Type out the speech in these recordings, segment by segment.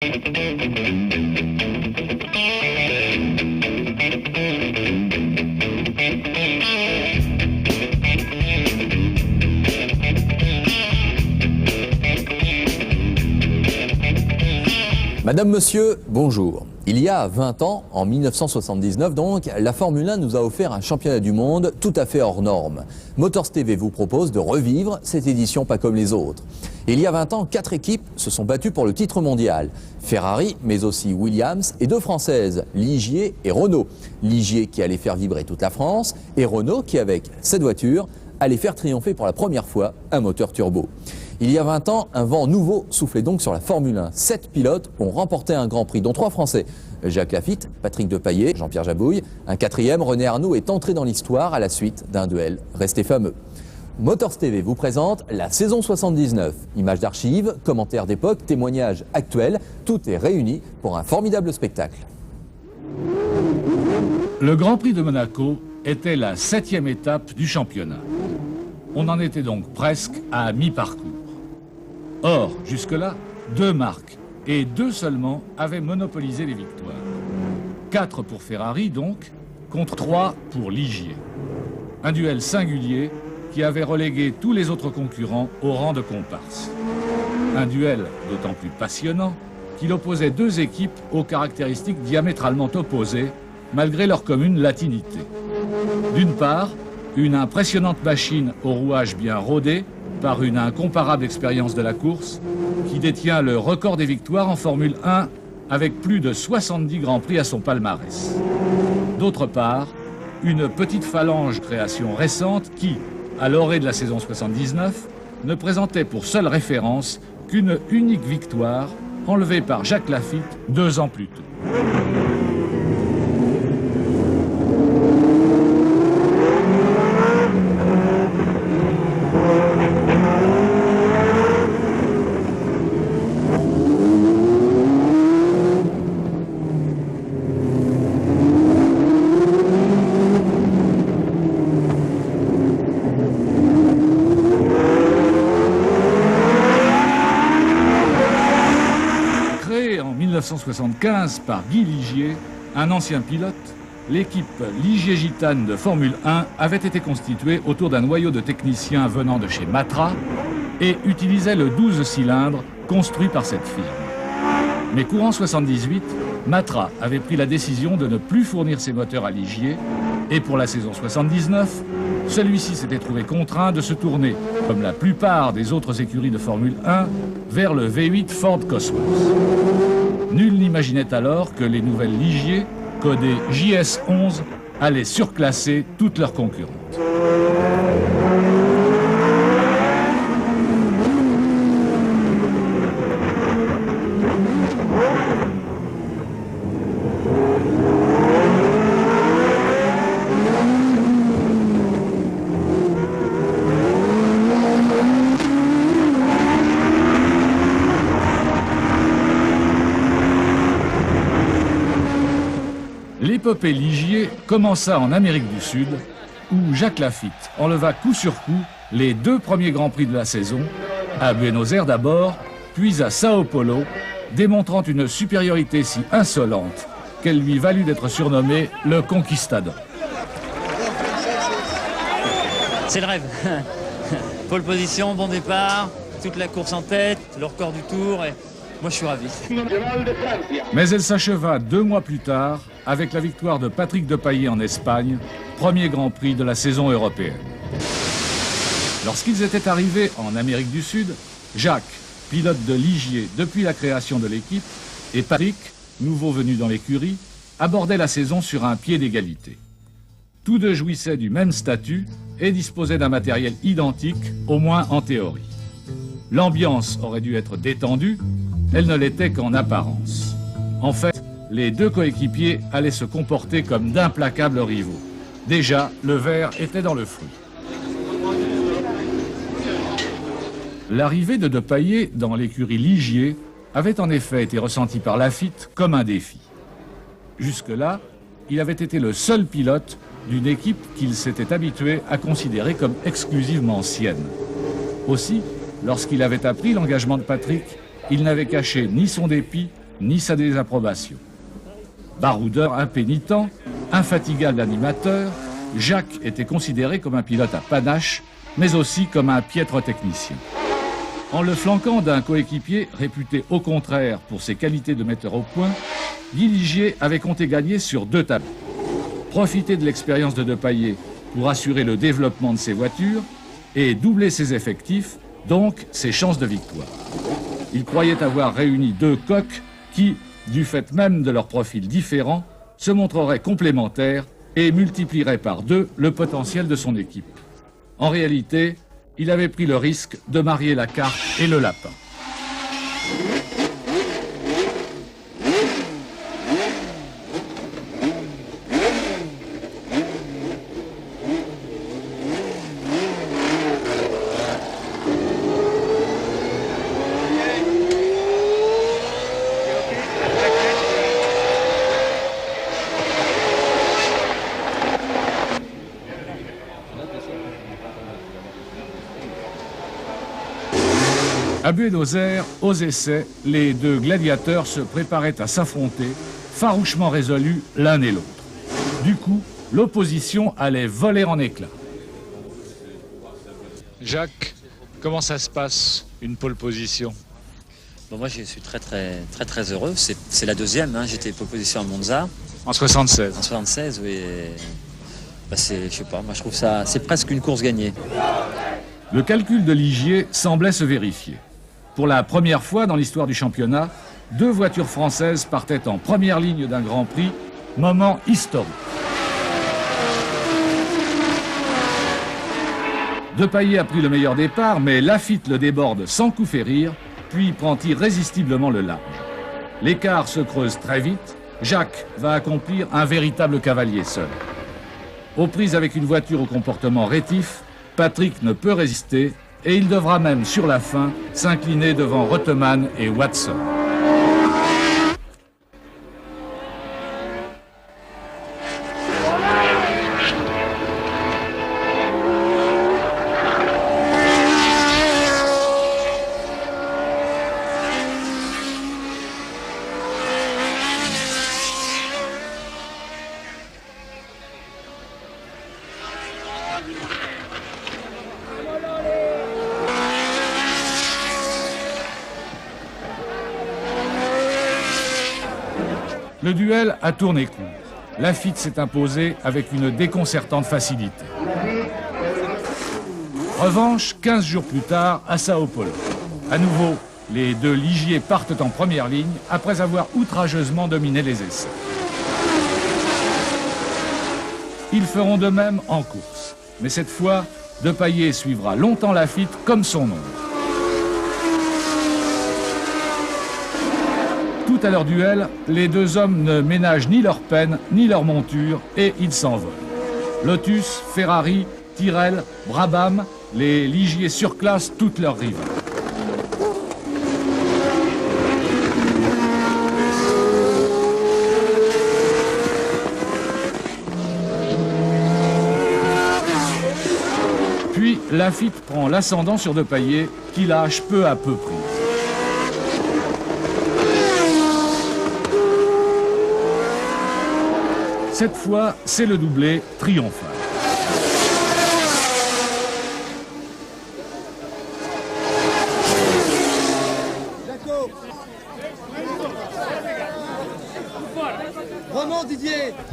Madame, monsieur, bonjour. Il y a 20 ans, en 1979 donc, la Formule 1 nous a offert un championnat du monde tout à fait hors norme. Motors TV vous propose de revivre cette édition pas comme les autres. Et il y a 20 ans, 4 équipes se sont battues pour le titre mondial. Ferrari, mais aussi Williams et 2 françaises, Ligier et Renault. Ligier qui allait faire vibrer toute la France et Renault qui, avec cette voiture, allait faire triompher pour la première fois un moteur turbo. Il y a 20 ans, un vent nouveau soufflait donc sur la Formule 1. 7 pilotes ont remporté un Grand Prix, dont 3 Français. Jacques Laffite, Patrick Depailler, Jean-Pierre Jabouille. Un 4e, René Arnoux, est entré dans l'histoire à la suite d'un duel resté fameux. Motors TV vous présente la saison 79. Images d'archives, commentaires d'époque, témoignages actuels, tout est réuni pour un formidable spectacle. Le Grand Prix de Monaco était la 7e étape du championnat. On en était donc presque à mi-parcours. Or, jusque-là, 2 marques, et 2 seulement, avaient monopolisé les victoires. 4 pour Ferrari, donc, contre 3 pour Ligier. Un duel singulier qui avait relégué tous les autres concurrents au rang de comparses. Un duel d'autant plus passionnant qu'il opposait 2 équipes aux caractéristiques diamétralement opposées, malgré leur commune latinité. D'une part, une impressionnante machine au rouage bien rodé, par une incomparable expérience de la course, qui détient le record des victoires en Formule 1 avec plus de 70 Grands Prix à son palmarès. D'autre part, une petite phalange création récente qui, à l'orée de la saison 79, ne présentait pour seule référence qu'une unique victoire enlevée par Jacques Laffite 2 ans plus tôt. En 1975 par Guy Ligier, un ancien pilote, l'équipe Ligier-Gitane de Formule 1 avait été constituée autour d'un noyau de techniciens venant de chez Matra et utilisait le 12 cylindres construit par cette firme. Mais courant 78, Matra avait pris la décision de ne plus fournir ses moteurs à Ligier et pour la saison 79, celui-ci s'était trouvé contraint de se tourner, comme la plupart des autres écuries de Formule 1, vers le V8 Ford Cosworth. Nul n'imaginait alors que les nouvelles Ligier, codées JS11, allaient surclasser toutes leurs concurrentes. L'épopée Ligier commença en Amérique du Sud, où Jacques Laffite enleva coup sur coup les 2 premiers Grands Prix de la saison, à Buenos Aires d'abord, puis à Sao Paulo, démontrant une supériorité si insolente qu'elle lui valut d'être surnommé le Conquistador. C'est le rêve. Pole position, bon départ, toute la course en tête, le record du tour, et moi je suis ravi. Mais elle s'acheva 2 mois plus tard avec la victoire de Patrick Depailler en Espagne, premier Grand Prix de la saison européenne. Lorsqu'ils étaient arrivés en Amérique du Sud, Jacques, pilote de Ligier depuis la création de l'équipe, et Patrick, nouveau venu dans l'écurie, abordaient la saison sur un pied d'égalité. Tous 2 jouissaient du même statut et disposaient d'un matériel identique, au moins en théorie. L'ambiance aurait dû être détendue, elle ne l'était qu'en apparence. En fait, les 2 coéquipiers allaient se comporter comme d'implacables rivaux. Déjà, le ver était dans le fruit. L'arrivée de Depailler dans l'écurie Ligier avait en effet été ressentie par Laffite comme un défi. Jusque-là, il avait été le seul pilote d'une équipe qu'il s'était habitué à considérer comme exclusivement sienne. Aussi, lorsqu'il avait appris l'engagement de Patrick, il n'avait caché ni son dépit, ni sa désapprobation. Baroudeur impénitent, infatigable animateur, Jacques était considéré comme un pilote à panache, mais aussi comme un piètre technicien. En le flanquant d'un coéquipier réputé au contraire pour ses qualités de metteur au point, Guy Ligier avait compté gagner sur 2 tableaux. Profiter de l'expérience de Depailler pour assurer le développement de ses voitures et doubler ses effectifs, donc ses chances de victoire. Il croyait avoir réuni 2 coqs qui, du fait même de leurs profils différents, se montreraient complémentaires et multiplieraient par 2 le potentiel de son équipe. En réalité, il avait pris le risque de marier la carte et le lapin. À Buenos Aires, aux essais, les 2 gladiateurs se préparaient à s'affronter, farouchement résolus l'un et l'autre. Du coup, l'opposition allait voler en éclats. Jacques, comment ça se passe, une pole position? Bon, moi, je suis très heureux. C'est la 2e. Hein. J'étais pole position à Monza. En 76. En 76, oui. Bah, je sais pas, moi je trouve ça, c'est presque une course gagnée. Le calcul de Ligier semblait se vérifier. Pour la première fois dans l'histoire du championnat, 2 voitures françaises partaient en première ligne d'un Grand Prix, moment historique. Depailler a pris le meilleur départ, mais Lafitte le déborde sans coup férir, puis prend irrésistiblement le large. L'écart se creuse très vite, Jacques va accomplir un véritable cavalier seul. Aux prises avec une voiture au comportement rétif, Patrick ne peut résister et il devra même, sur la fin, s'incliner devant Reutemann et Watson. Le duel a tourné court. Lafitte s'est imposé avec une déconcertante facilité. Revanche, 15 jours plus tard, à Sao Paulo. À nouveau, les 2 Ligier partent en première ligne après avoir outrageusement dominé les essais. Ils feront de même en course. Mais cette fois, Depailler suivra longtemps Lafitte comme son ombre. Tout à leur duel, les 2 hommes ne ménagent ni leur peine, ni leur monture, et ils s'envolent. Lotus, Ferrari, Tyrrell, Brabham, les Ligier surclassent toutes leurs rivales. Puis, Lafitte prend l'ascendant sur Depailler, qui lâche peu à peu prise. Cette fois, c'est le doublé triomphal.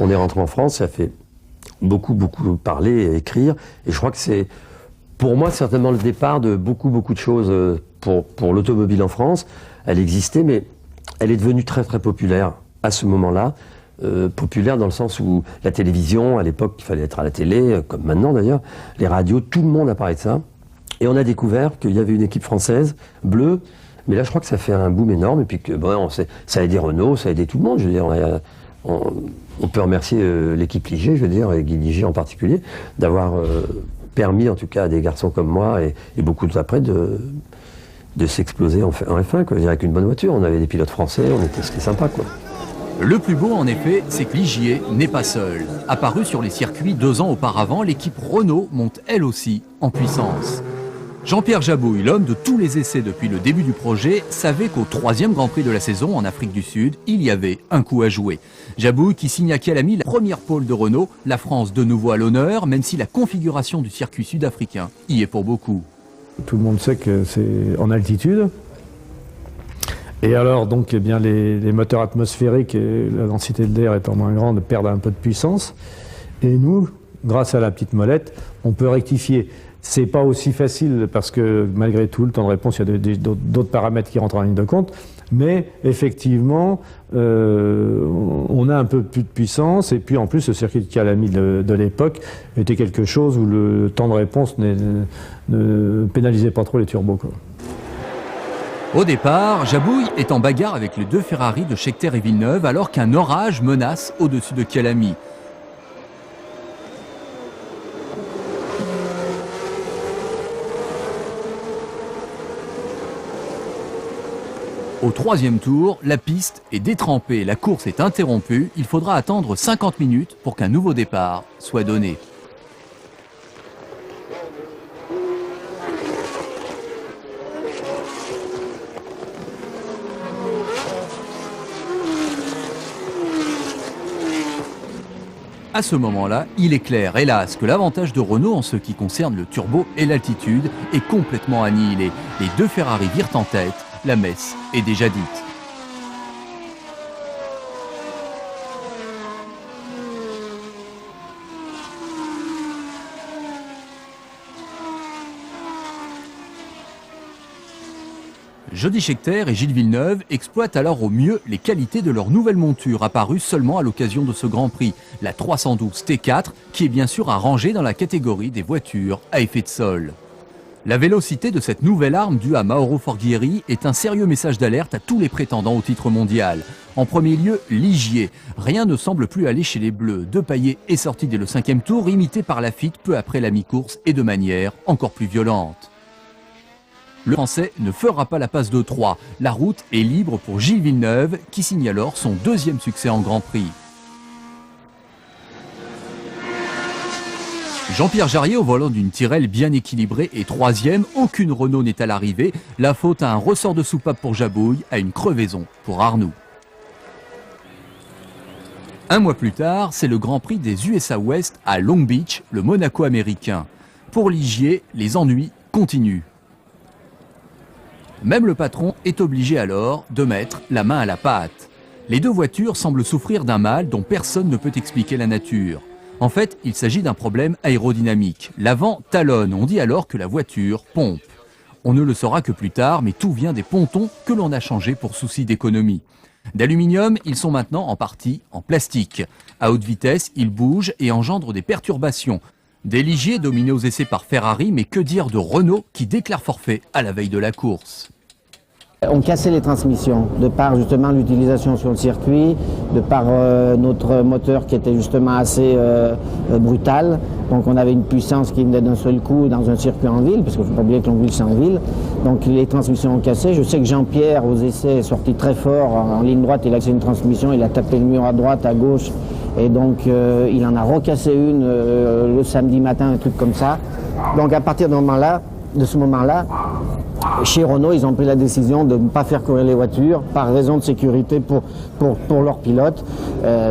On est rentré en France, ça fait beaucoup parler et écrire, et je crois que c'est, pour moi, certainement le départ de beaucoup de choses pour l'automobile en France. Elle existait, mais elle est devenue très populaire à ce moment-là. Populaire dans le sens où la télévision, à l'époque, il fallait être à la télé, comme maintenant d'ailleurs, les radios, tout le monde a parlé de ça. Et on a découvert qu'il y avait une équipe française, bleue, mais là je crois que ça fait un boom énorme, et puis que bon, ça a aidé Renault, ça a aidé tout le monde, je veux dire, on peut remercier l'équipe Ligier, je veux dire, et Guy Ligier en particulier, d'avoir permis en tout cas à des garçons comme moi, et beaucoup d'après, de s'exploser en F1, quoi, avec une bonne voiture. On avait des pilotes français, c'était sympa, quoi. Le plus beau, en effet, c'est que Ligier n'est pas seul. Apparue sur les circuits 2 ans auparavant, l'équipe Renault monte elle aussi en puissance. Jean-Pierre Jabouille, l'homme de tous les essais depuis le début du projet, savait qu'au 3e Grand Prix de la saison en Afrique du Sud, il y avait un coup à jouer. Jabouille qui signe à Kyalami la première pole de Renault, la France de nouveau à l'honneur, même si la configuration du circuit sud-africain y est pour beaucoup. Tout le monde sait que c'est en altitude. Et alors, donc, eh bien, les moteurs atmosphériques, et la densité de l'air étant moins grande, perdent un peu de puissance. Et nous, grâce à la petite molette, on peut rectifier. C'est pas aussi facile parce que malgré tout, le temps de réponse, il y a d'autres paramètres qui rentrent en ligne de compte. Mais effectivement, on a un peu plus de puissance. Et puis en plus, le circuit de Kyalami de l'époque était quelque chose où le temps de réponse ne pénalisait pas trop les turbos, quoi. Au départ, Jabouille est en bagarre avec les 2 Ferrari de Scheckter et Villeneuve alors qu'un orage menace au-dessus de Kyalami. Au 3e tour, la piste est détrempée, la course est interrompue. Il faudra attendre 50 minutes pour qu'un nouveau départ soit donné. À ce moment-là, il est clair, hélas, que l'avantage de Renault en ce qui concerne le turbo et l'altitude est complètement annihilé. Les 2 Ferrari virent en tête, la messe est déjà dite. Jody Scheckter et Gilles Villeneuve exploitent alors au mieux les qualités de leur nouvelle monture apparue seulement à l'occasion de ce Grand Prix, la 312 T4, qui est bien sûr à ranger dans la catégorie des voitures à effet de sol. La vélocité de cette nouvelle arme due à Mauro Forghieri est un sérieux message d'alerte à tous les prétendants au titre mondial. En premier lieu, Ligier. Rien ne semble plus aller chez les Bleus. Depailler est sorti dès le 5e tour, imité par Laffite peu après la mi-course et de manière encore plus violente. Le Français ne fera pas la passe de 3. La route est libre pour Gilles Villeneuve qui signe alors son 2e succès en Grand Prix. Jean-Pierre Jarier au volant d'une Tyrrell bien équilibrée est 3e. Aucune Renault n'est à l'arrivée. La faute à un ressort de soupape pour Jabouille, à une crevaison pour Arnoux. Un mois plus tard, c'est le Grand Prix des USA West à Long Beach, le Monaco américain. Pour Ligier, les ennuis continuent. Même le patron est obligé alors de mettre la main à la pâte. Les 2 voitures semblent souffrir d'un mal dont personne ne peut expliquer la nature. En fait, il s'agit d'un problème aérodynamique. L'avant talonne, on dit alors que la voiture pompe. On ne le saura que plus tard, mais tout vient des pontons que l'on a changés pour souci d'économie. D'aluminium, ils sont maintenant en partie en plastique. À haute vitesse, ils bougent et engendrent des perturbations. Des Ligier dominés aux essais par Ferrari, mais que dire de Renault qui déclare forfait à la veille de la course. On cassait les transmissions, de par justement l'utilisation sur le circuit, de par notre moteur qui était justement assez brutal. Donc on avait une puissance qui venait d'un seul coup dans un circuit en ville, parce qu'il ne faut pas oublier que Longueville c'est en ville. Donc les transmissions ont cassé. Je sais que Jean-Pierre aux essais est sorti très fort en ligne droite, il a accès à une transmission, il a tapé le mur à droite, à gauche. Et donc il en a recassé une le samedi matin, un truc comme ça. Donc à partir de ce moment-là, chez Renault, ils ont pris la décision de ne pas faire courir les voitures par raison de sécurité pour leurs pilotes.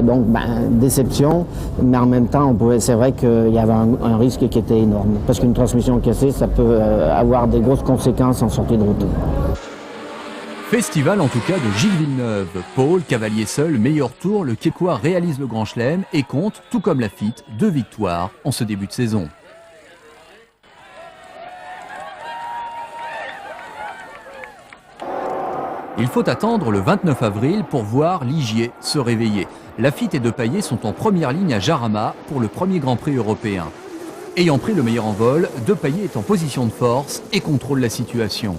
Donc, déception, mais en même temps, c'est vrai qu'il y avait un risque qui était énorme. Parce qu'une transmission cassée, ça peut avoir des grosses conséquences en sortie de route. Festival en tout cas de Gilles Villeneuve. Paul, cavalier seul, meilleur tour, le Québécois réalise le Grand Chelem et compte, tout comme Laffite, 2 victoires en ce début de saison. Il faut attendre le 29 avril pour voir Ligier se réveiller. Laffite et Depailler sont en première ligne à Jarama pour le premier Grand Prix européen. Ayant pris le meilleur envol, Depailler est en position de force et contrôle la situation.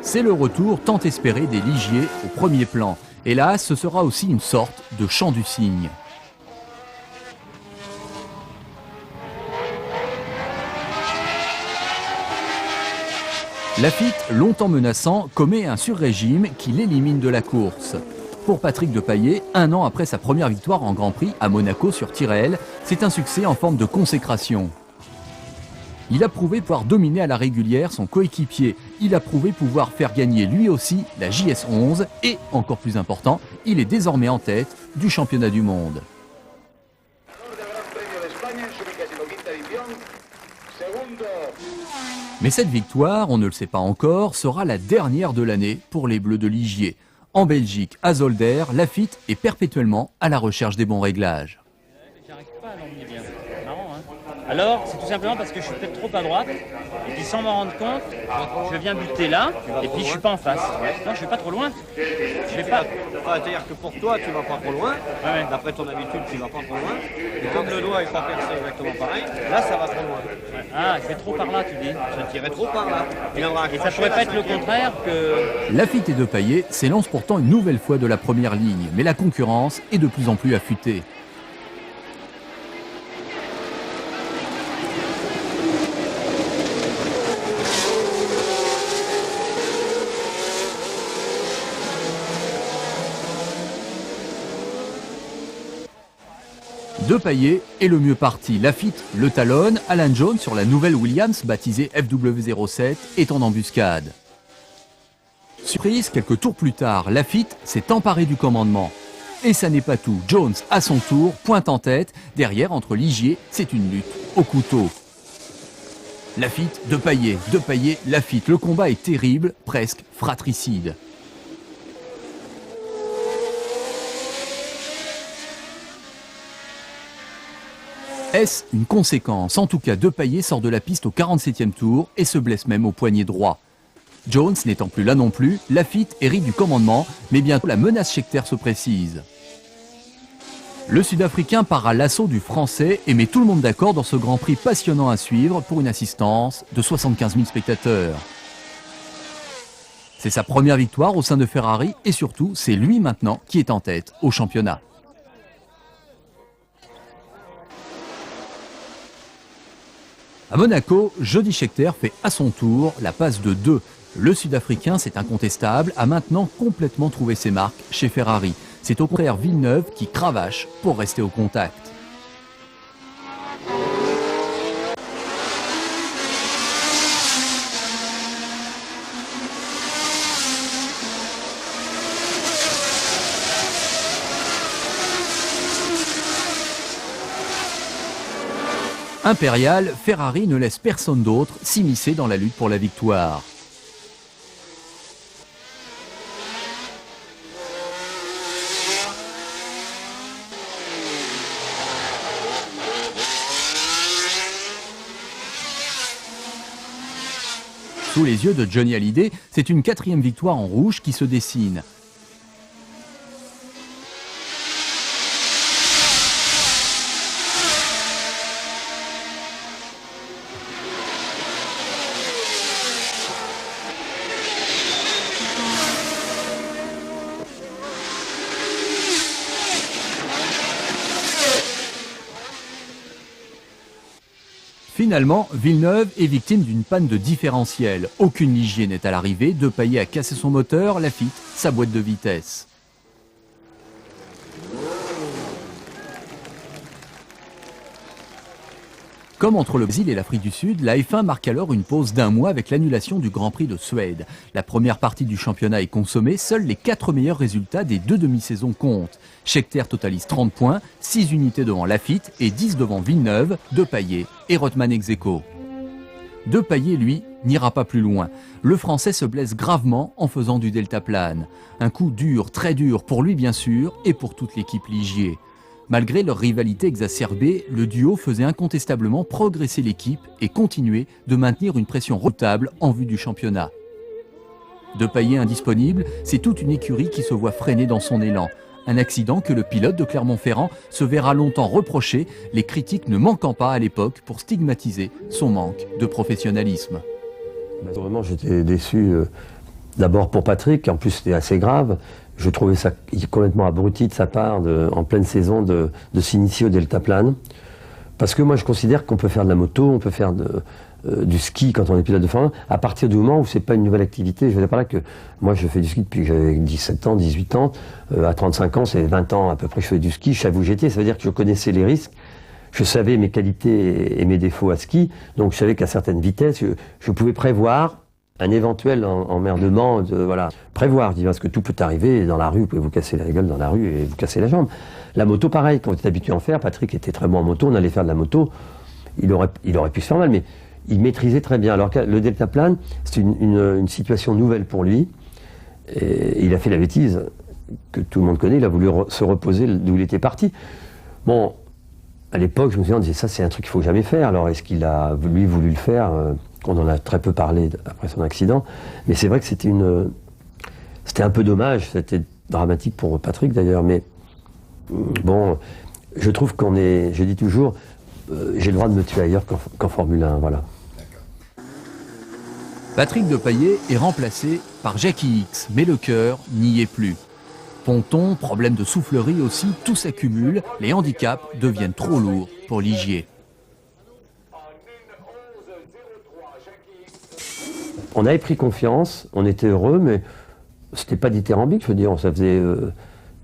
C'est le retour tant espéré des Ligier au premier plan. Hélas, ce sera aussi une sorte de chant du cygne. Lafitte, longtemps menaçant, commet un surrégime qui l'élimine de la course. Pour Patrick Depailler, 1 an après sa première victoire en Grand Prix à Monaco sur Tyrrell, c'est un succès en forme de consécration. Il a prouvé pouvoir dominer à la régulière son coéquipier. Il a prouvé pouvoir faire gagner lui aussi la JS11 et, encore plus important, il est désormais en tête du championnat du monde. Mais cette victoire, on ne le sait pas encore, sera la dernière de l'année pour les Bleus de Ligier. En Belgique, à Zolder, Lafitte est perpétuellement à la recherche des bons réglages. J'arrive pas à l'emmener bien. Marrant, hein. Alors, c'est tout simplement parce que je suis peut-être trop à droite, et puis sans m'en rendre compte, je viens buter là, et puis je suis pas en face. Non, je vais pas trop loin. Je vais pas. C'est-à-dire que pour toi, tu vas pas trop loin. Ouais. D'après ton habitude, tu vas pas trop loin. Et comme le doigt est pas percé exactement pareil, là, ça va trop loin. Ah, je vais trop par là, tu dis. Je tirais trop par là. Et ça pourrait pas être le contraire que... Lafitte et Depailler s'élancent pourtant une nouvelle fois de la première ligne, mais la concurrence est de plus en plus affûtée. Depailler est le mieux parti. Lafitte le talonne. Alan Jones sur la nouvelle Williams, baptisée FW07, est en embuscade. Surprise, quelques tours plus tard, Lafitte s'est emparé du commandement. Et ça n'est pas tout. Jones, à son tour, pointe en tête. Derrière, entre Ligier, c'est une lutte au couteau. Lafitte, Depailler, Depailler, Lafitte. Le combat est terrible, presque fratricide. Est-ce une conséquence? En tout cas, Depailler sort de la piste au 47e tour et se blesse même au poignet droit. Jones n'étant plus là non plus, Lafitte hérite du commandement, mais bientôt la menace Scheckter se précise. Le Sud-Africain part à l'assaut du Français et met tout le monde d'accord dans ce Grand Prix passionnant à suivre pour une assistance de 75 000 spectateurs. C'est sa première victoire au sein de Ferrari et surtout, c'est lui maintenant qui est en tête au championnat. À Monaco, Jody Scheckter fait à son tour la passe de 2. Le Sud-Africain, c'est incontestable, a maintenant complètement trouvé ses marques chez Ferrari. C'est au contraire Villeneuve qui cravache pour rester au contact. Impérial, Ferrari ne laisse personne d'autre s'immiscer dans la lutte pour la victoire. Sous les yeux de Johnny Hallyday, c'est une 4e victoire en rouge qui se dessine. Finalement, Villeneuve est victime d'une panne de différentiel. Aucune Ligier n'est à l'arrivée, Depailler a cassé son moteur, Lafitte sa boîte de vitesse. Comme entre le Brésil et l'Afrique du Sud, la F1 marque alors une pause d'1 mois avec l'annulation du Grand Prix de Suède. La première partie du championnat est consommée, seuls les 4 meilleurs résultats des 2 demi-saisons comptent. Scheckter totalise 30 points, 6 unités devant Lafitte et 10 devant Villeneuve, Depailler et Rothman ex aequo. Depailler, lui, n'ira pas plus loin. Le Français se blesse gravement en faisant du deltaplane. Un coup dur, très dur, pour lui bien sûr, et pour toute l'équipe Ligier. Malgré leur rivalité exacerbée, le duo faisait incontestablement progresser l'équipe et continuer de maintenir une pression redoutable en vue du championnat. Depailler indisponible, c'est toute une écurie qui se voit freinée dans son élan. Un accident que le pilote de Clermont-Ferrand se verra longtemps reprocher, les critiques ne manquant pas à l'époque pour stigmatiser son manque de professionnalisme. Vraiment, j'étais déçu d'abord pour Patrick, en plus c'était assez grave. Je trouvais ça complètement abruti de sa part, en pleine saison, de s'initier au deltaplane. Parce que moi je considère qu'on peut faire de la moto, on peut faire du ski quand on est pilote de Formule 1, à partir du moment où c'est pas une nouvelle activité. Je veux dire par là que moi je fais du ski depuis que j'avais 17 ans, 18 ans, à 35 ans, c'est 20 ans à peu près que je fais du ski, je savais où j'étais, ça veut dire que je connaissais les risques, je savais mes qualités et mes défauts à ski, donc je savais qu'à certaines vitesses, je pouvais prévoir un éventuel emmerdement, voilà. Prévoir, je dis, parce que tout peut arriver, dans la rue, vous pouvez vous casser la gueule dans la rue et vous casser la jambe. La moto, pareil, quand on est habitué à en faire, Patrick était très bon en moto, on allait faire de la moto, il aurait pu se faire mal, mais il maîtrisait très bien. Alors que le deltaplane, c'est une situation nouvelle pour lui, et il a fait la bêtise que tout le monde connaît, il a voulu se reposer d'où il était parti. Bon, à l'époque, je me souviens, on disait, ça c'est un truc qu'il ne faut jamais faire, alors est-ce qu'il a, lui, voulu le faire on en a très peu parlé après son accident, mais c'est vrai que c'était un peu dommage, c'était dramatique pour Patrick d'ailleurs, mais bon, je trouve je dis toujours, j'ai le droit de me tuer ailleurs qu'en Formule 1, voilà. Patrick Depailler est remplacé par Jackie X, mais le cœur n'y est plus. Ponton, problème de soufflerie aussi, tout s'accumule, les handicaps deviennent trop lourds pour Ligier. On avait pris confiance, on était heureux, mais c'était pas dithyrambique, je veux dire, ça faisait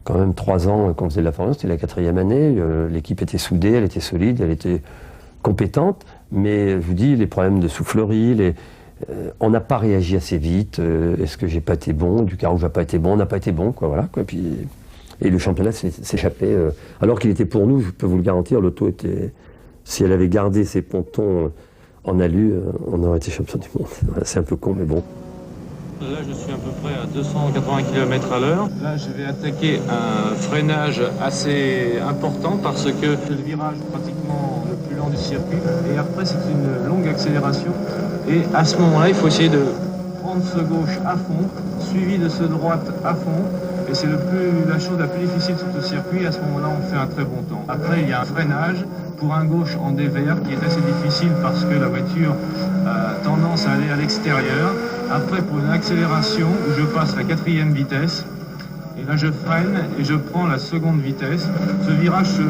quand même 3 ans qu'on faisait de la Formule 1, c'était la 4e année, l'équipe était soudée, elle était solide, elle était compétente, mais je vous dis, les problèmes de soufflerie, on n'a pas réagi assez vite, est-ce que j'ai pas été bon, du carreau j'ai pas été bon, on n'a pas été bon, quoi, voilà, quoi, et le championnat s'échappait, alors qu'il était pour nous, je peux vous le garantir, l'auto était, si elle avait gardé ses pontons en alu, on aurait été champion du monde. C'est un peu con, mais bon. Là, je suis à peu près à 280 km à l'heure. Là, je vais attaquer un freinage assez important parce que c'est le virage pratiquement le plus lent du circuit. Et après, c'est une longue accélération. Et à ce moment-là, il faut essayer de prendre ce gauche à fond, suivi de ce droite à fond. Et c'est la chose la plus difficile sur ce circuit. À ce moment-là, on fait un très bon temps. Après, il y a un freinage pour un gauche en dévers qui est assez difficile parce que la voiture a tendance à aller à l'extérieur. Après, pour une accélération où je passe la 4e vitesse, et là je freine et je prends la 2e vitesse. Ce virage se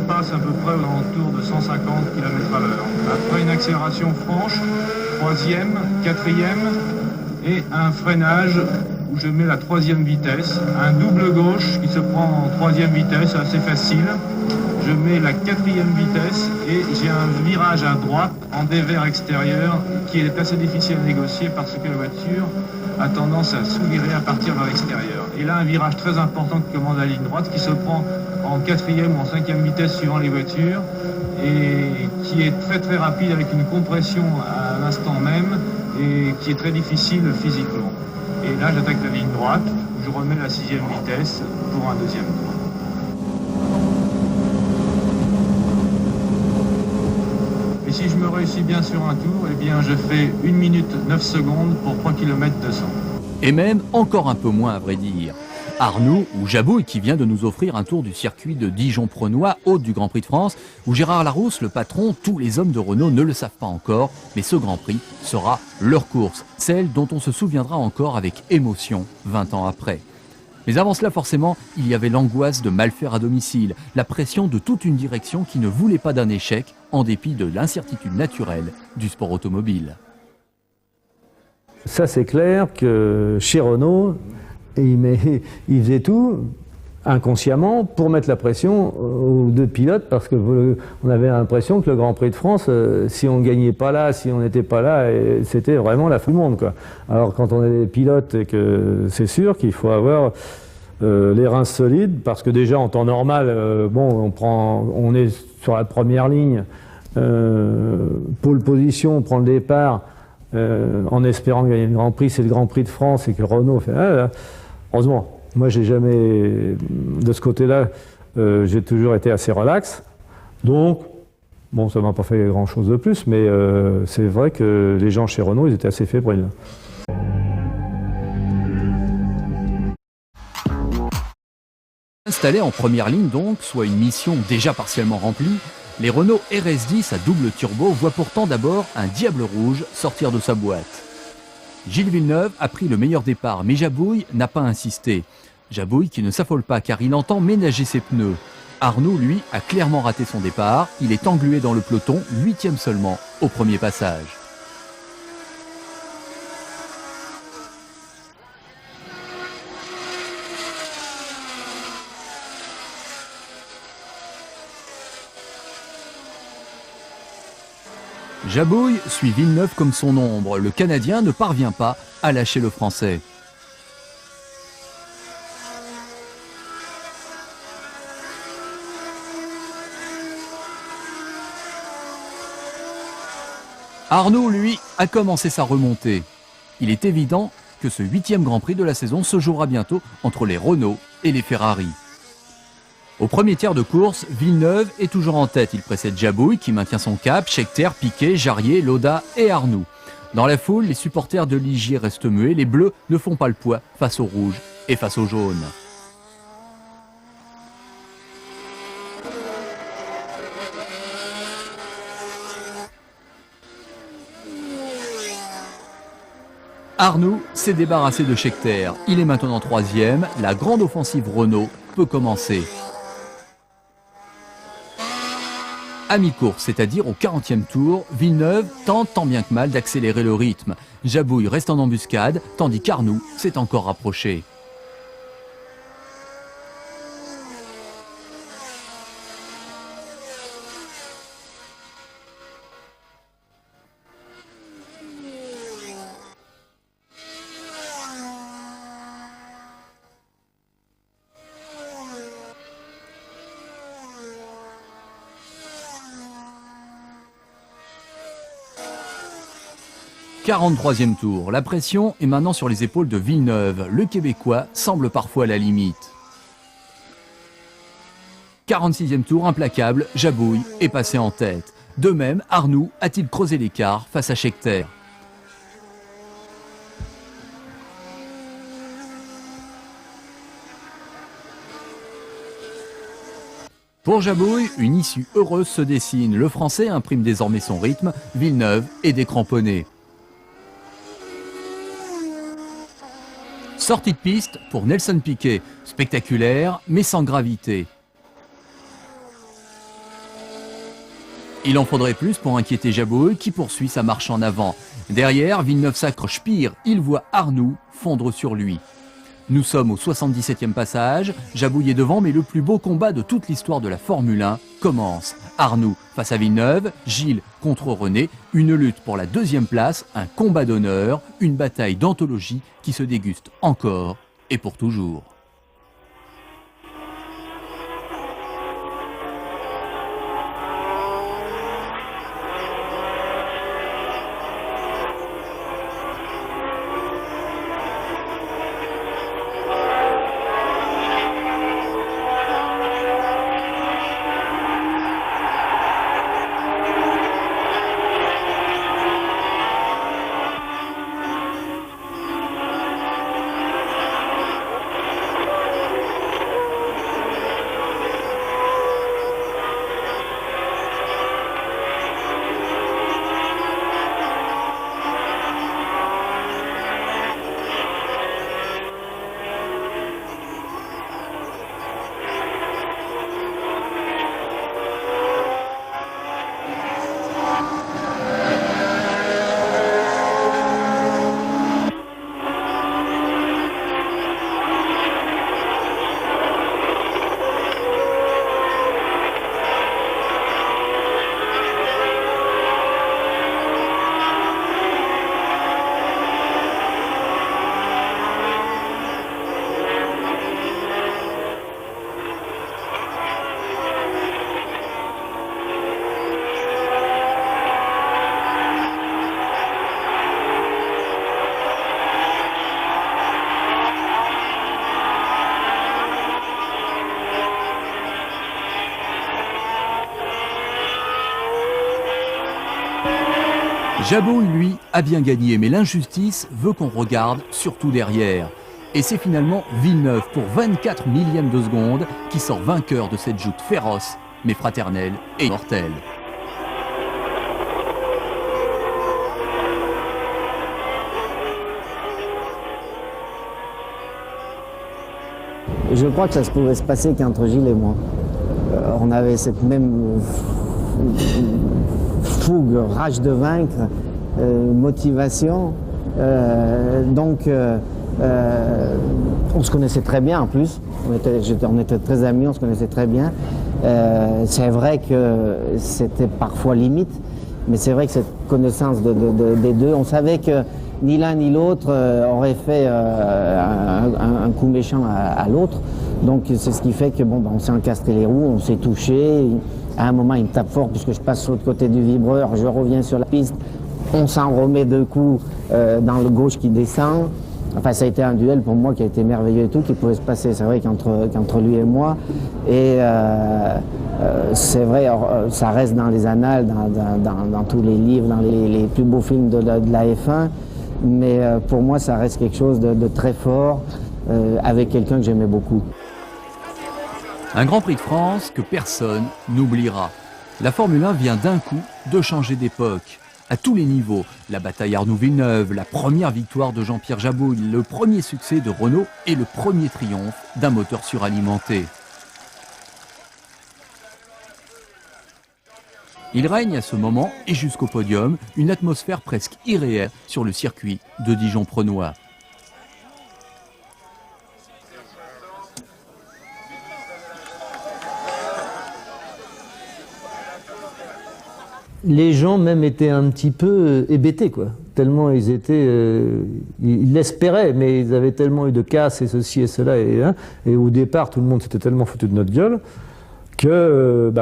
passe à peu près aux alentours de 150 km à l'heure. Après une accélération franche, 3e, 4e, et un freinage où je mets la 3e vitesse. Un double gauche qui se prend en 3e vitesse, assez facile. Je mets la 4e vitesse et j'ai un virage à droite en dévers extérieur qui est assez difficile à négocier parce que la voiture a tendance à sous-virer à partir vers l'extérieur. Et là, un virage très important qui commande la ligne droite qui se prend en 4e ou en 5e vitesse suivant les voitures et qui est très très rapide avec une compression à l'instant même et qui est très difficile physiquement. Et là, j'attaque la ligne droite où je remets la 6e vitesse pour un 2e tour. Si je me réussis bien sur un tour, eh bien je fais 1 minute 9 secondes pour 3 km 200. Et même encore un peu moins à vrai dire. Arnoux ou Jabouille qui vient de nous offrir un tour du circuit de Dijon-Prenois, hôte du Grand Prix de France, où Gérard Larousse, le patron, tous les hommes de Renault ne le savent pas encore, mais ce Grand Prix sera leur course, celle dont on se souviendra encore avec émotion 20 ans après. Mais avant cela, forcément, il y avait l'angoisse de mal faire à domicile, la pression de toute une direction qui ne voulait pas d'un échec, en dépit de l'incertitude naturelle du sport automobile. Ça, c'est clair que chez Renault, il faisait tout inconsciemment pour mettre la pression aux 2 pilotes parce qu'on avait l'impression que le Grand Prix de France, si on ne gagnait pas là, si on n'était pas là, c'était vraiment la fin du monde, quoi. Alors quand on est des pilotes, et que c'est sûr qu'il faut avoir les reins solides parce que déjà en temps normal, on est sur la première ligne, pole position, on prend le départ en espérant gagner le Grand Prix, c'est le Grand Prix de France et que Renault fait... heureusement. Moi, j'ai jamais, de ce côté-là, j'ai toujours été assez relax. Donc, bon, ça m'a pas fait grand-chose de plus, mais c'est vrai que les gens chez Renault, ils étaient assez fébriles. Installés en première ligne donc, soit une mission déjà partiellement remplie, les Renault RS10 à double turbo voient pourtant d'abord un diable rouge sortir de sa boîte. Gilles Villeneuve a pris le meilleur départ, mais Jabouille n'a pas insisté. Jabouille qui ne s'affole pas car il entend ménager ses pneus. Arnoux, lui, a clairement raté son départ. Il est englué dans le peloton, 8e seulement au premier passage. Jabouille suit Villeneuve comme son ombre. Le Canadien ne parvient pas à lâcher le Français. Arnoux, lui, a commencé sa remontée. Il est évident que ce 8e Grand Prix de la saison se jouera bientôt entre les Renault et les Ferrari. Au premier tiers de course, Villeneuve est toujours en tête. Il précède Jabouille qui maintient son cap, Scheckter, Piquet, Jarier, Lauda et Arnoux. Dans la foule, les supporters de Ligier restent muets. Les Bleus ne font pas le poids face aux Rouges et face aux Jaunes. Arnoux s'est débarrassé de Scheckter. Il est maintenant 3e. La grande offensive Renault peut commencer. À mi-course, c'est-à-dire au 40e tour, Villeneuve tente tant bien que mal d'accélérer le rythme. Jabouille reste en embuscade, tandis qu'Arnoux s'est encore rapproché. « 43e tour. La pression est maintenant sur les épaules de Villeneuve. Le Québécois semble parfois à la limite. 46e tour, implacable, Jabouille est passé en tête. De même, Arnoux a-t-il creusé l'écart face à Scheckter. Pour Jabouille, une issue heureuse se dessine. Le Français imprime désormais son rythme. Villeneuve est décramponné. Sortie de piste pour Nelson Piquet, spectaculaire mais sans gravité. Il en faudrait plus pour inquiéter Jabouille qui poursuit sa marche en avant. Derrière, Villeneuve s'accroche, pire, il voit Arnoux fondre sur lui. Nous sommes au 77e passage, Jabouille est devant mais le plus beau combat de toute l'histoire de la Formule 1 commence. Arnoux face à Villeneuve, Gilles contre René, une lutte pour la 2e place, un combat d'honneur, une bataille d'anthologie qui se déguste encore et pour toujours. Jabouille, lui, a bien gagné, mais l'injustice veut qu'on regarde surtout derrière. Et c'est finalement Villeneuve, pour 24 millièmes de seconde, qui sort vainqueur de cette joute féroce, mais fraternelle et mortelle. Je crois que ça se pouvait se passer qu'entre Gilles et moi. on avait cette même fougue, rage de vaincre, motivation. Donc on se connaissait très bien en plus, on était très amis, on se connaissait très bien. C'est vrai que c'était parfois limite, mais c'est vrai que cette connaissance des deux, on savait que ni l'un ni l'autre aurait fait un coup méchant à l'autre. Donc c'est ce qui fait que bon, on s'est encastré les roues, on s'est touché. À un moment, il me tape fort puisque je passe sur l'autre côté du vibreur, je reviens sur la piste. On s'en remet deux coups dans le gauche qui descend. Enfin, ça a été un duel pour moi qui a été merveilleux et tout, qui pouvait se passer, c'est vrai, qu'entre lui et moi. Et c'est vrai, ça reste dans les annales, dans tous les livres, dans les plus beaux films de la F1. Mais pour moi, ça reste quelque chose de très fort, avec quelqu'un que j'aimais beaucoup. Un Grand Prix de France que personne n'oubliera. La Formule 1 vient d'un coup de changer d'époque. À tous les niveaux, la bataille Arnoux-Villeneuve, la première victoire de Jean-Pierre Jabouille, le premier succès de Renault et le premier triomphe d'un moteur suralimenté. Il règne à ce moment, et jusqu'au podium, une atmosphère presque irréelle sur le circuit de Dijon-Prenois. Les gens même étaient un petit peu hébétés, quoi. Tellement ils étaient, ils l'espéraient, mais ils avaient tellement eu de casse et ceci et cela et au départ tout le monde s'était tellement foutu de notre gueule que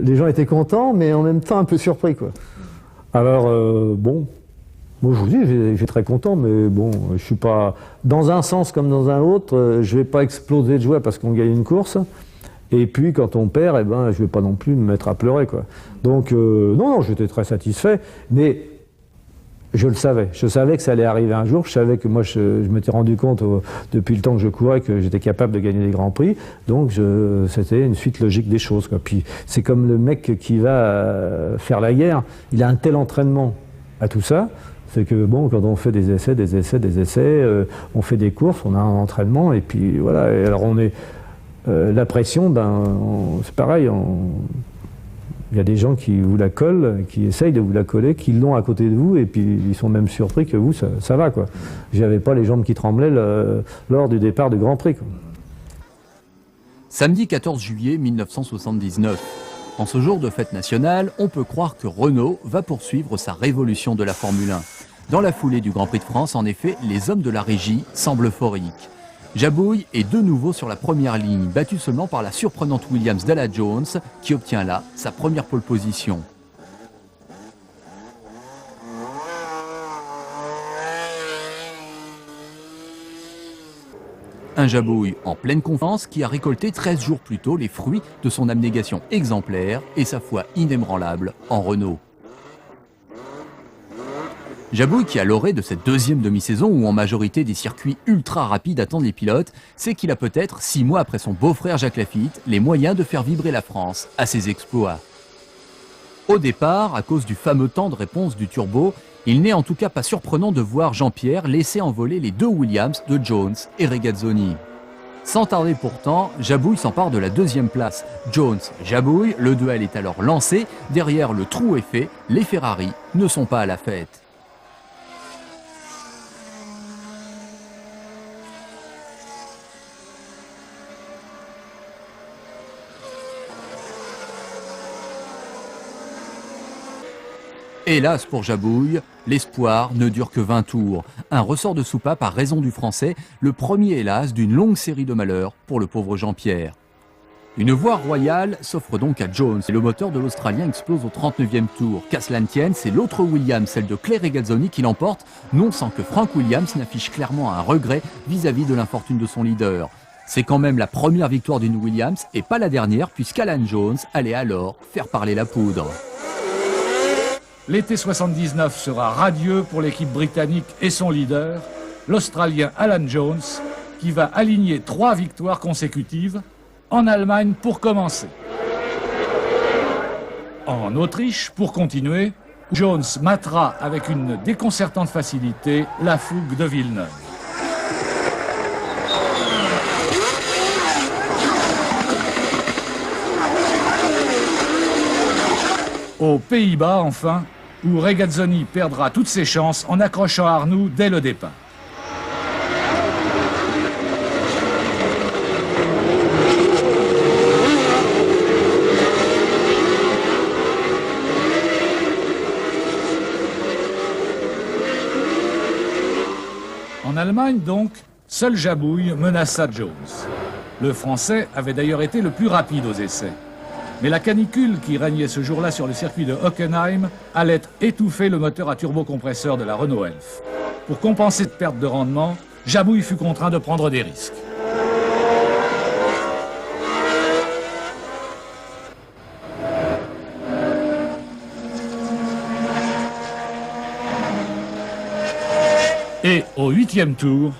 les gens étaient contents, mais en même temps un peu surpris, quoi. Alors bon, moi je vous dis, j'ai très content, mais bon, je suis pas dans un sens comme dans un autre, je vais pas exploser de joie parce qu'on gagne une course. Et puis quand on perd, je vais pas non plus me mettre à pleurer, quoi. Donc non, j'étais très satisfait, mais je le savais. Je savais que ça allait arriver un jour. Je savais que moi, je m'étais rendu compte depuis le temps que je courais que j'étais capable de gagner des grands prix. Donc c'était une suite logique des choses, quoi. Puis c'est comme le mec qui va faire la guerre. Il a un tel entraînement à tout ça. C'est que bon, quand on fait des essais, on fait des courses, on a un entraînement et puis voilà. Et alors on est la pression, c'est pareil, il y a des gens qui vous la collent, qui essayent de vous la coller, qui l'ont à côté de vous, et puis ils sont même surpris que vous, ça va, quoi. J'avais pas les jambes qui tremblaient lors du départ du Grand Prix, quoi. Samedi 14 juillet 1979. En ce jour de fête nationale, on peut croire que Renault va poursuivre sa révolution de la Formule 1. Dans la foulée du Grand Prix de France, en effet, les hommes de la régie semblent euphoriques. Jabouille est de nouveau sur la première ligne, battu seulement par la surprenante Williams d'Ala Jones, qui obtient là sa première pole position. Un Jabouille en pleine confiance qui a récolté 13 jours plus tôt les fruits de son abnégation exemplaire et sa foi inébranlable en Renault. Jabouille, qui a l'orée de cette deuxième demi-saison où en majorité des circuits ultra rapides attendent les pilotes, sait qu'il a peut-être, 6 mois après son beau-frère Jacques Laffite, les moyens de faire vibrer la France à ses exploits. Au départ, à cause du fameux temps de réponse du turbo, il n'est en tout cas pas surprenant de voir Jean-Pierre laisser envoler les deux Williams de Jones et Regazzoni. Sans tarder pourtant, Jabouille s'empare de la deuxième place. Jones, Jabouille, le duel est alors lancé, derrière le trou est fait, les Ferrari ne sont pas à la fête. Hélas pour Jabouille, l'espoir ne dure que 20 tours. Un ressort de soupape à raison du français, le premier hélas d'une longue série de malheurs pour le pauvre Jean-Pierre. Une voie royale s'offre donc à Jones et le moteur de l'Australien explose au 39e tour. Qu'à cela ne tienne, c'est l'autre Williams, celle de Clay Regazzoni, qui l'emporte, non sans que Frank Williams n'affiche clairement un regret vis-à-vis de l'infortune de son leader. C'est quand même la première victoire d'une Williams et pas la dernière puisqu'Alan Jones allait alors faire parler la poudre. L'été 79 sera radieux pour l'équipe britannique et son leader, l'Australien Alan Jones, qui va aligner 3 victoires consécutives, en Allemagne pour commencer. En Autriche, pour continuer, Jones matera avec une déconcertante facilité la fougue de Villeneuve. Aux Pays-Bas, enfin, où Regazzoni perdra toutes ses chances en accrochant Arnoux dès le départ. En Allemagne, donc, seul Jabouille menaça Jones. Le Français avait d'ailleurs été le plus rapide aux essais. Mais la canicule qui régnait ce jour-là sur le circuit de Hockenheim allait étouffer le moteur à turbocompresseur de la Renault Elf. Pour compenser cette perte de rendement, Jabouille fut contraint de prendre des risques. Et au 8e tour,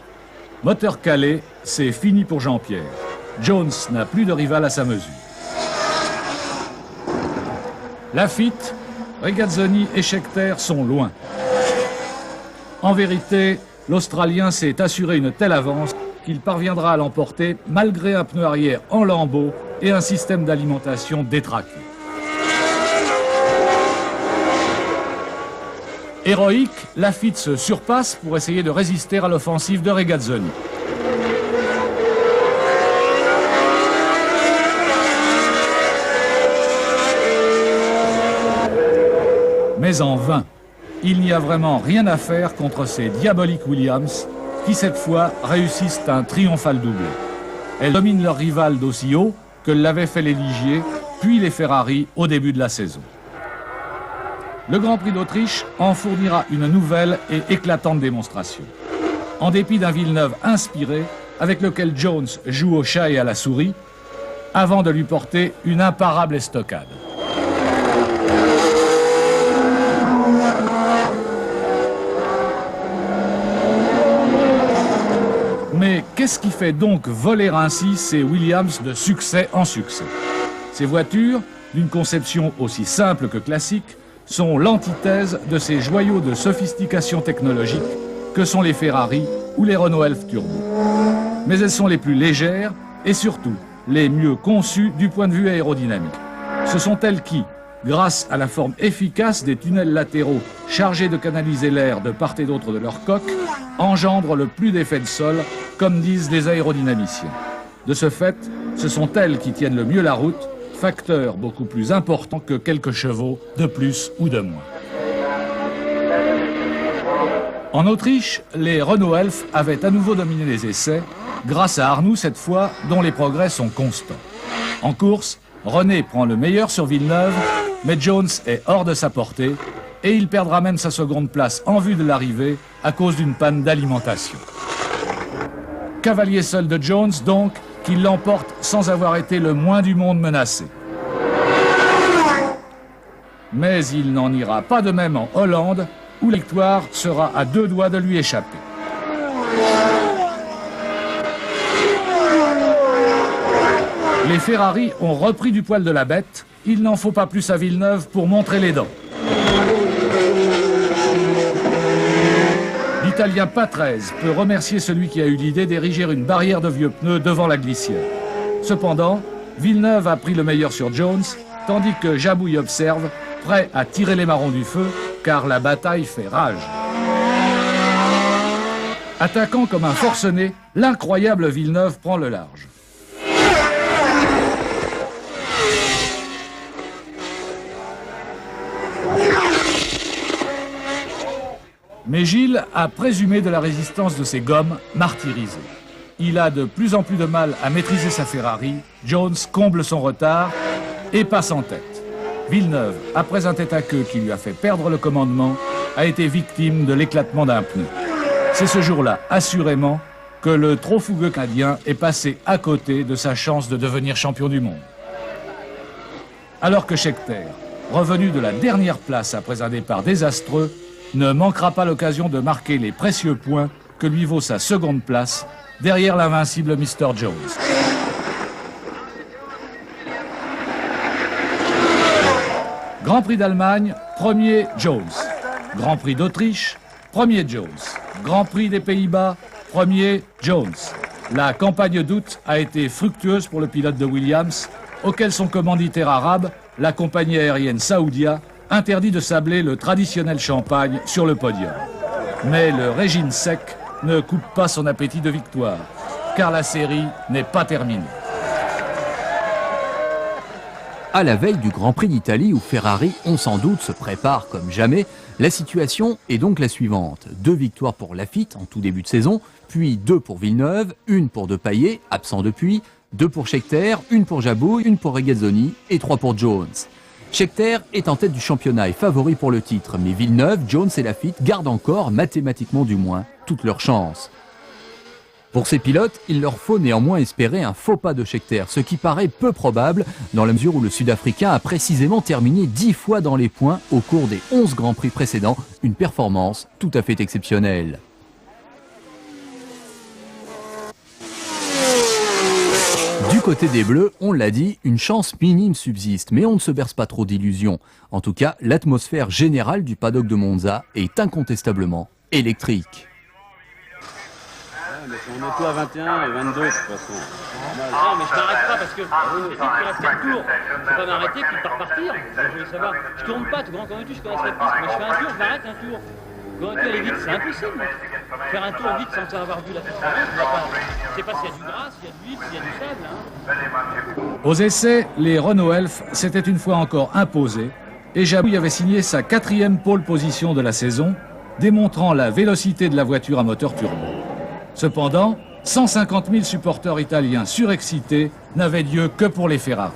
moteur calé, c'est fini pour Jean-Pierre. Jones n'a plus de rival à sa mesure. Lafitte, Regazzoni et Scheckter sont loin. En vérité, l'Australien s'est assuré une telle avance qu'il parviendra à l'emporter malgré un pneu arrière en lambeaux et un système d'alimentation détraqué. Héroïque, Lafitte se surpasse pour essayer de résister à l'offensive de Regazzoni. Mais en vain, il n'y a vraiment rien à faire contre ces diaboliques Williams qui cette fois réussissent un triomphal doublé. Elles dominent leur rival d'aussi haut que l'avaient fait les Ligier, puis les Ferrari au début de la saison. Le Grand Prix d'Autriche en fournira une nouvelle et éclatante démonstration. En dépit d'un Villeneuve inspiré, avec lequel Jones joue au chat et à la souris, avant de lui porter une imparable estocade. Mais qu'est-ce qui fait donc voler ainsi ces Williams de succès en succès? Ces voitures, d'une conception aussi simple que classique, sont l'antithèse de ces joyaux de sophistication technologique que sont les Ferrari ou les Renault Elf Turbo. Mais elles sont les plus légères et surtout les mieux conçues du point de vue aérodynamique. Ce sont elles qui, grâce à la forme efficace des tunnels latéraux chargés de canaliser l'air de part et d'autre de leur coque, engendrent le plus d'effets de sol, comme disent les aérodynamiciens. De ce fait, ce sont elles qui tiennent le mieux la route, facteur beaucoup plus important que quelques chevaux de plus ou de moins. En Autriche, les Renault Elf avaient à nouveau dominé les essais, grâce à Arnoux cette fois, dont les progrès sont constants. En course, René prend le meilleur sur Villeneuve, mais Jones est hors de sa portée, et il perdra même sa seconde place en vue de l'arrivée à cause d'une panne d'alimentation. Cavalier seul de Jones, donc, qui l'emporte sans avoir été le moins du monde menacé. Mais il n'en ira pas de même en Hollande, où la victoire sera à 2 doigts de lui échapper. Les Ferrari ont repris du poil de la bête, il n'en faut pas plus à Villeneuve pour montrer les dents. L'Italien Patrese peut remercier celui qui a eu l'idée d'ériger une barrière de vieux pneus devant la glissière. Cependant, Villeneuve a pris le meilleur sur Jones, tandis que Jabouille observe, prêt à tirer les marrons du feu, car la bataille fait rage. Attaquant comme un forcené, l'incroyable Villeneuve prend le large. Mais Gilles a présumé de la résistance de ses gommes martyrisées. Il a de plus en plus de mal à maîtriser sa Ferrari. Jones comble son retard et passe en tête. Villeneuve, après un tête-à-queue qui lui a fait perdre le commandement, a été victime de l'éclatement d'un pneu. C'est ce jour-là, assurément, que le trop fougueux Canadien est passé à côté de sa chance de devenir champion du monde. Alors que Scheckter, revenu de la dernière place après un départ désastreux, ne manquera pas l'occasion de marquer les précieux points que lui vaut sa seconde place derrière l'invincible Mr. Jones. Grand Prix d'Allemagne, premier Jones. Grand Prix d'Autriche, premier Jones. Grand Prix des Pays-Bas, premier Jones. La campagne d'août a été fructueuse pour le pilote de Williams, auquel son commanditaire arabe, la compagnie aérienne Saoudia, interdit de sabler le traditionnel champagne sur le podium. Mais le régime sec ne coupe pas son appétit de victoire, car la série n'est pas terminée. À la veille du Grand Prix d'Italie où Ferrari, on s'en doute, se prépare comme jamais, la situation est donc la suivante. 2 victoires pour Laffite en tout début de saison, puis 2 pour Villeneuve, 1 pour De Paillet, absent depuis, 2 pour Scheckter, 1 pour Jabouille, 1 pour Regazzoni et 3 pour Jones. Scheckter est en tête du championnat et favori pour le titre, mais Villeneuve, Jones et Laffite gardent encore, mathématiquement du moins, toutes leurs chances. Pour ces pilotes, il leur faut néanmoins espérer un faux pas de Scheckter, ce qui paraît peu probable dans la mesure où le Sud-Africain a précisément terminé 10 fois dans les points au cours des 11 Grands Prix précédents, une performance tout à fait exceptionnelle. Du côté des Bleus, on l'a dit, une chance minime subsiste, mais on ne se berce pas trop d'illusions. En tout cas, l'atmosphère générale du paddock de Monza est incontestablement électrique. On est tout à 21 et 22 de toute façon. Non, mais je m'arrête pas parce que il reste 4 tours. Je peux pas m'arrêter puis pas repartir. Je veux savoir. Je tourne pas, tout grand comme tu, je connais cette piste. Mais je fais un tour, je m'arrête un tour. Quand tu aller vite, c'est impossible. Faire un tour vite sans avoir vu la piste. Je sais pas s'il y a du gras, s'il y a de l'huile, s'il y a du sable. Hein. Aux essais, les Renault Elf s'étaient une fois encore imposés et Jabouille avait signé sa 4e pole position de la saison, démontrant la vélocité de la voiture à moteur turbo. Cependant, 150 000 supporters italiens surexcités n'avaient lieu que pour les Ferrari.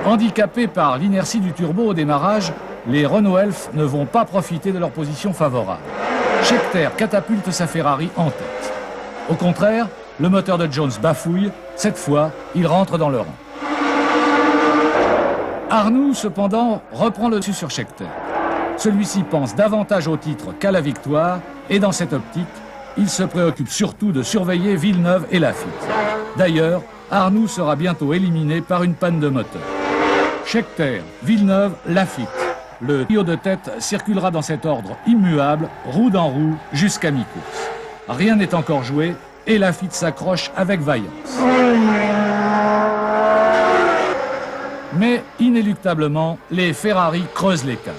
Handicapés par l'inertie du turbo au démarrage, les Renault Elf ne vont pas profiter de leur position favorable. Scheckter catapulte sa Ferrari en tête. Au contraire, le moteur de Jones bafouille. Cette fois, il rentre dans le rang. Arnoux, cependant, reprend le dessus sur Scheckter. Celui-ci pense davantage au titre qu'à la victoire, et dans cette optique, il se préoccupe surtout de surveiller Villeneuve et Laffite. D'ailleurs, Arnoux sera bientôt éliminé par une panne de moteur. Scheckter, Villeneuve, Laffite. Le trio de tête circulera dans cet ordre immuable, roue dans roue, jusqu'à mi-course. Rien n'est encore joué, et Laffite s'accroche avec vaillance. Mais, inéluctablement, les Ferrari creusent l'écart.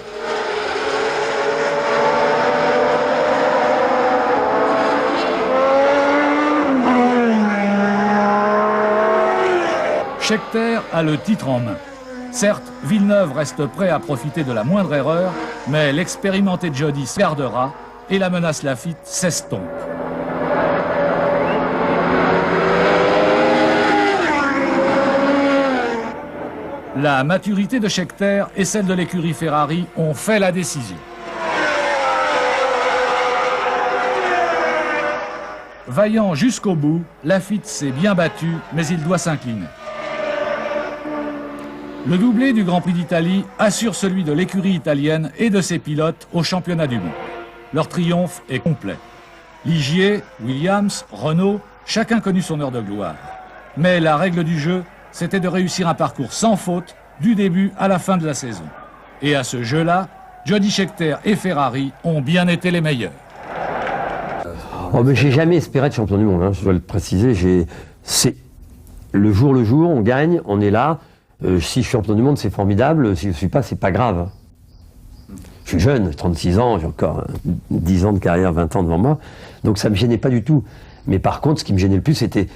Scheckter a le titre en main. Certes, Villeneuve reste prêt à profiter de la moindre erreur, mais l'expérimenté Jody se gardera et la menace Laffite s'estompe. La maturité de Scheckter et celle de l'écurie Ferrari ont fait la décision. Vaillant jusqu'au bout, Laffite s'est bien battu, mais il doit s'incliner. Le doublé du Grand Prix d'Italie assure celui de l'écurie italienne et de ses pilotes au championnat du monde. Leur triomphe est complet. Ligier, Williams, Renault, chacun connu son heure de gloire. Mais la règle du jeu, c'était de réussir un parcours sans faute du début à la fin de la saison. Et à ce jeu-là, Jody Scheckter et Ferrari ont bien été les meilleurs. Oh, mais j'ai jamais espéré être champion du monde, hein, je dois le préciser. C'est le jour, on gagne, on est là. Si je suis champion du monde, c'est formidable. Si je ne suis pas, c'est pas grave. Je suis jeune, 36 ans, j'ai encore 10 ans de carrière, 20 ans devant moi. Donc ça ne me gênait pas du tout. Mais par contre, ce qui me gênait le plus, c'était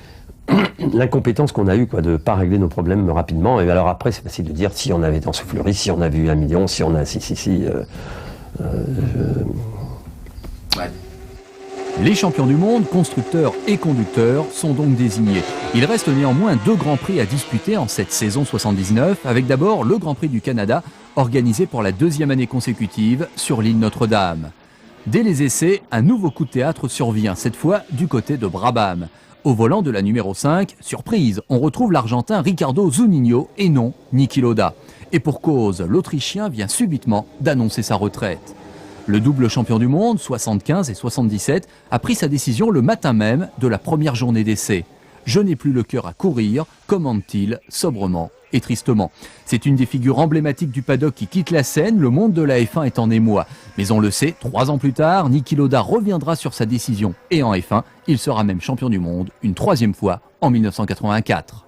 l'incompétence qu'on a eue, quoi, de ne pas régler nos problèmes rapidement. Et alors après, c'est facile de dire si on avait été ensoufleuré, si on avait eu 1 million, si on a... Les champions du monde, constructeurs et conducteurs, sont donc désignés. Il reste néanmoins 2 Grands Prix à disputer en cette saison 79, avec d'abord le Grand Prix du Canada, organisé pour la 2e année consécutive sur l'île Notre-Dame. Dès les essais, un nouveau coup de théâtre survient, cette fois du côté de Brabham. Au volant de la numéro 5, surprise, on retrouve l'Argentin Ricardo Zunino et non Niki Lauda. Et pour cause, l'Autrichien vient subitement d'annoncer sa retraite. Le double champion du monde, 75 et 77, a pris sa décision le matin même de la première journée d'essai. « Je n'ai plus le cœur à courir », commande-t-il sobrement et tristement. C'est une des figures emblématiques du paddock qui quitte la scène, le monde de la F1 est en émoi. Mais on le sait, 3 ans plus tard, Niki Lauda reviendra sur sa décision. Et en F1, il sera même champion du monde une 3e fois en 1984.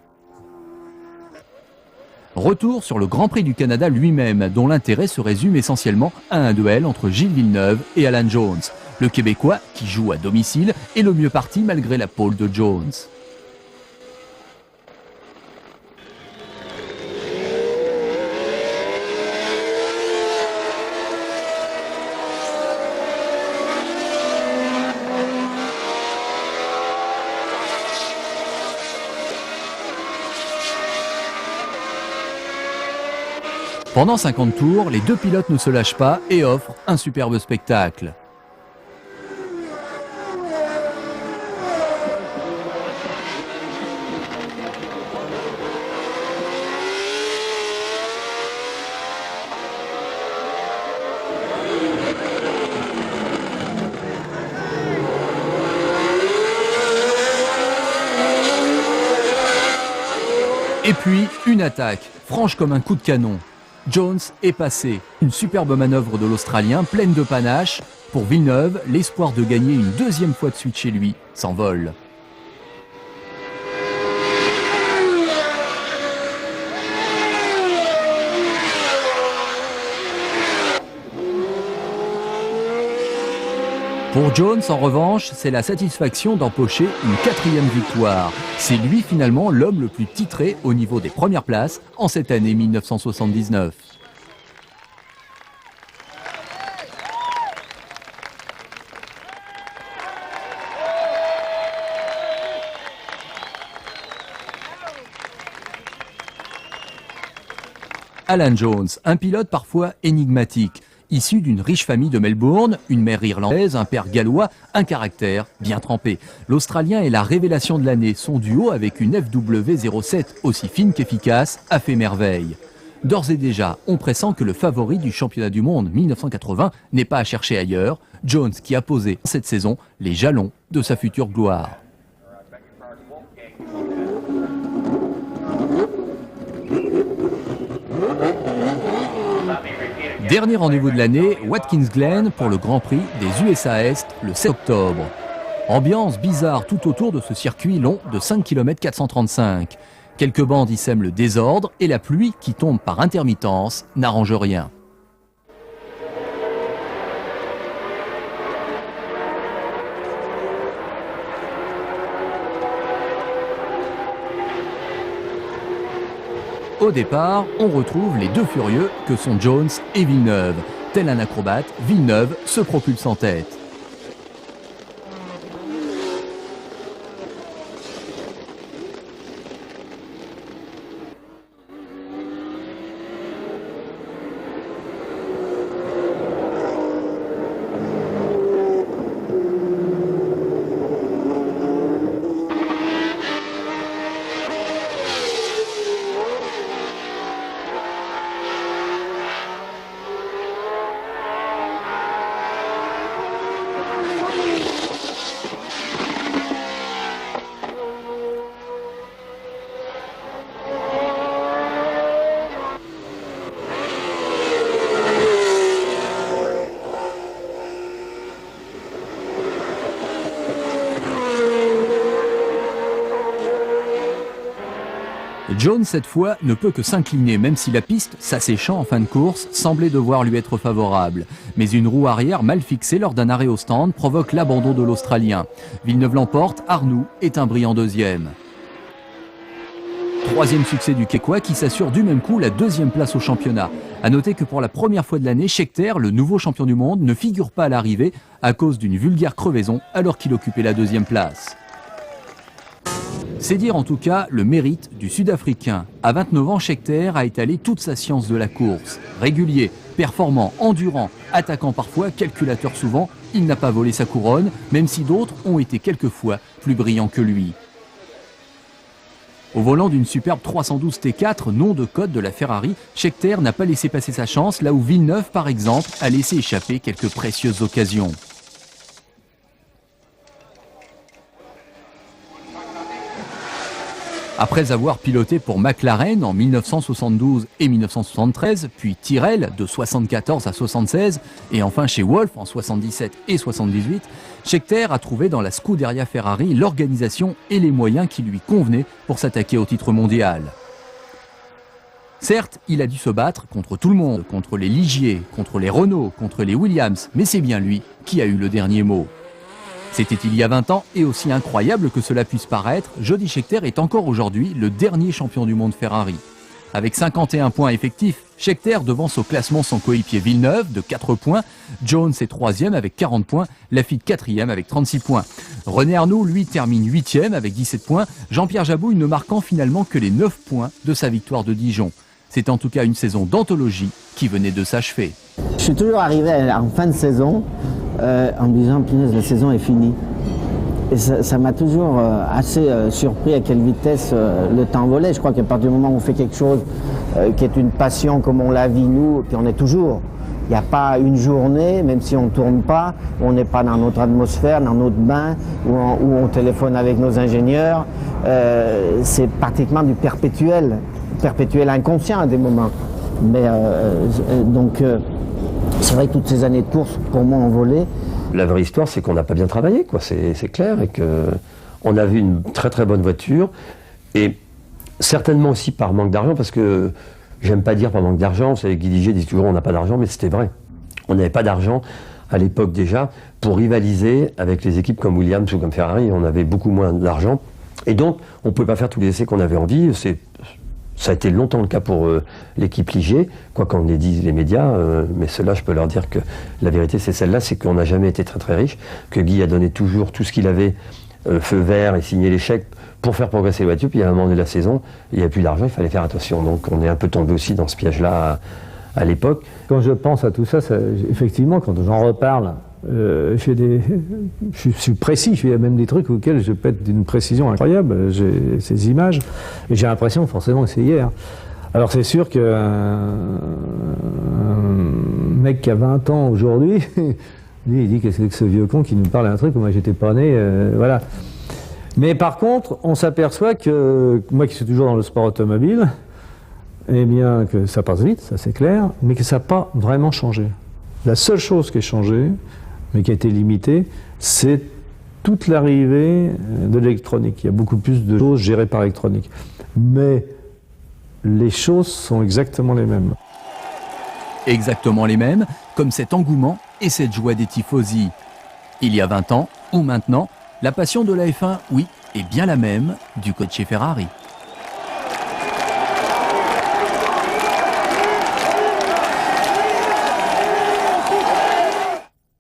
Retour sur le Grand Prix du Canada lui-même, dont l'intérêt se résume essentiellement à un duel entre Gilles Villeneuve et Alan Jones. Le Québécois, qui joue à domicile, est le mieux parti malgré la pole de Jones. Pendant 50 tours, les deux pilotes ne se lâchent pas et offrent un superbe spectacle. Et puis, une attaque, franche comme un coup de canon. Jones est passé. Une superbe manœuvre de l'Australien, pleine de panache. Pour Villeneuve, l'espoir de gagner une deuxième fois de suite chez lui s'envole. Pour Jones, en revanche, c'est la satisfaction d'empocher une 4e victoire. C'est lui finalement l'homme le plus titré au niveau des premières places en cette année 1979. Alan Jones, un pilote parfois énigmatique. Issu d'une riche famille de Melbourne, une mère irlandaise, un père gallois, un caractère bien trempé. L'Australien est la révélation de l'année. Son duo avec une FW07 aussi fine qu'efficace a fait merveille. D'ores et déjà, on pressent que le favori du championnat du monde 1980 n'est pas à chercher ailleurs. Jones qui a posé cette saison les jalons de sa future gloire. Dernier rendez-vous de l'année, Watkins Glen pour le Grand Prix des USA Est le 7 octobre. Ambiance bizarre tout autour de ce circuit long de 5 km 435. Quelques bandes y sèment le désordre et la pluie qui tombe par intermittence n'arrange rien. Au départ, on retrouve les deux furieux que sont Jones et Villeneuve. Tel un acrobate, Villeneuve se propulse en tête. Jones, cette fois, ne peut que s'incliner, même si la piste, s'asséchant en fin de course, semblait devoir lui être favorable. Mais une roue arrière mal fixée lors d'un arrêt au stand provoque l'abandon de l'Australien. Villeneuve l'emporte, Arnoux est un brillant deuxième. Troisième succès du Québécois qui s'assure du même coup la deuxième place au championnat. A noter que pour la première fois de l'année, Scheckter, le nouveau champion du monde, ne figure pas à l'arrivée à cause d'une vulgaire crevaison alors qu'il occupait la deuxième place. C'est dire en tout cas le mérite du Sud-Africain. À 29 ans, Scheckter a étalé toute sa science de la course. Régulier, performant, endurant, attaquant parfois, calculateur souvent, il n'a pas volé sa couronne, même si d'autres ont été quelquefois plus brillants que lui. Au volant d'une superbe 312 T4, nom de code de la Ferrari, Scheckter n'a pas laissé passer sa chance, là où Villeneuve, par exemple, a laissé échapper quelques précieuses occasions. Après avoir piloté pour McLaren en 1972 et 1973, puis Tyrrell de 74 à 76, et enfin chez Wolf en 77 et 78, Scheckter a trouvé dans la Scuderia Ferrari l'organisation et les moyens qui lui convenaient pour s'attaquer au titre mondial. Certes, il a dû se battre contre tout le monde, contre les Ligier, contre les Renault, contre les Williams, mais c'est bien lui qui a eu le dernier mot. C'était il y a 20 ans, et aussi incroyable que cela puisse paraître, Jody Scheckter est encore aujourd'hui le dernier champion du monde Ferrari. Avec 51 points effectifs, Scheckter devance au classement son coéquipier Villeneuve de 4 points, Jones est 3e avec 40 points, Laffite 4e avec 36 points. René Arnoux, lui, termine 8e avec 17 points, Jean-Pierre Jabouille ne marquant finalement que les 9 points de sa victoire de Dijon. C'est en tout cas une saison d'anthologie qui venait de s'achever. Je suis toujours arrivé en fin de saison en me disant, punaise, la saison est finie. Et ça m'a toujours assez surpris à quelle vitesse le temps volait. Je crois qu'à partir du moment où on fait quelque chose qui est une passion comme on la vit nous, puis on est toujours. Il n'y a pas une journée, même si on ne tourne pas, où on n'est pas dans notre atmosphère, dans notre bain, où on téléphone avec nos ingénieurs. C'est pratiquement du perpétuel inconscient à des moments. Mais donc c'est vrai que toutes ces années de course, pour moi, ont volé. La vraie histoire, c'est qu'on n'a pas bien travaillé, quoi. C'est clair, et qu'on a vu une très très bonne voiture, et certainement aussi par manque d'argent, parce que j'aime pas dire par manque d'argent, Guy Ligier dit toujours on n'a pas d'argent, mais c'était vrai. On n'avait pas d'argent à l'époque déjà pour rivaliser avec les équipes comme Williams ou comme Ferrari, on avait beaucoup moins d'argent, et donc on ne pouvait pas faire tous les essais qu'on avait envie. Ça a été longtemps le cas pour l'équipe Ligier, quoi qu'en aient dit les médias, mais ceux-là, je peux leur dire que la vérité, c'est celle-là, c'est qu'on n'a jamais été très très riche, que Guy a donné toujours tout ce qu'il avait, feu vert et signé les chèques pour faire progresser les voitures, puis à un moment de la saison, il n'y a plus d'argent, il fallait faire attention. Donc on est un peu tombé aussi dans ce piège-là à l'époque. Quand je pense à tout ça, effectivement, quand j'en reparle, je suis précis, je fais même des trucs auxquels je pète d'une précision incroyable. J'ai ces images et j'ai l'impression forcément que c'est hier. Alors c'est sûr qu'un mec qui a 20 ans aujourd'hui, lui il dit qu'est-ce que ce vieux con qui nous parle d'un truc où moi j'étais pas né, voilà. Mais par contre, on s'aperçoit que moi qui suis toujours dans le sport automobile, eh bien que ça passe vite, ça c'est clair, mais que ça n'a pas vraiment changé. La seule chose qui a changé, mais qui a été limitée, c'est toute l'arrivée de l'électronique. Il y a beaucoup plus de choses gérées par l'électronique. Mais les choses sont exactement les mêmes. Exactement les mêmes, comme cet engouement et cette joie des tifosi. Il y a 20 ans, ou maintenant, la passion de la F1, oui, est bien la même du côté Ferrari.